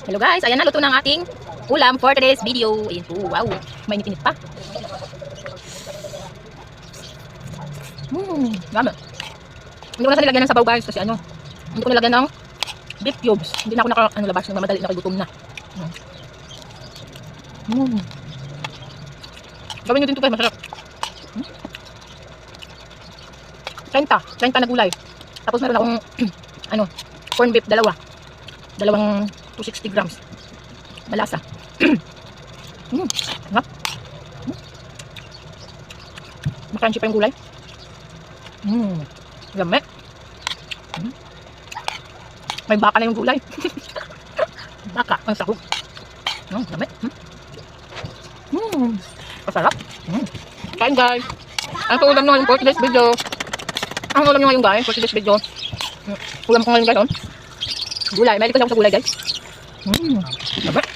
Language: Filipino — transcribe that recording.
Hello guys, ayan na, luto na ang ating ulam for today's video. Ayan po, wow, may init pa. Gama. Hindi ko na sa nilagyan ng sabaw guys kasi ano, hindi ko nilagyan ng beef cubes. Hindi na ako labas, nagmamadali na gutom na. Gawin nyo din ito guys, masarap. 30 na gulay. Tapos meron akong ano, corn beef, dalawang 260 grams. Malasa. Makrunchy pa yung gulay. Lami. May baka na yung gulay. Baka, ang sahog. Lami. Masarap. Kain guys. Ang ulam nyo ngayon for today's video. Ang ulam nyo ngayon guys for today's video. Ulam ko ngayon guys. Gulay. Mahilig ko lang sa gulay guys. Lami.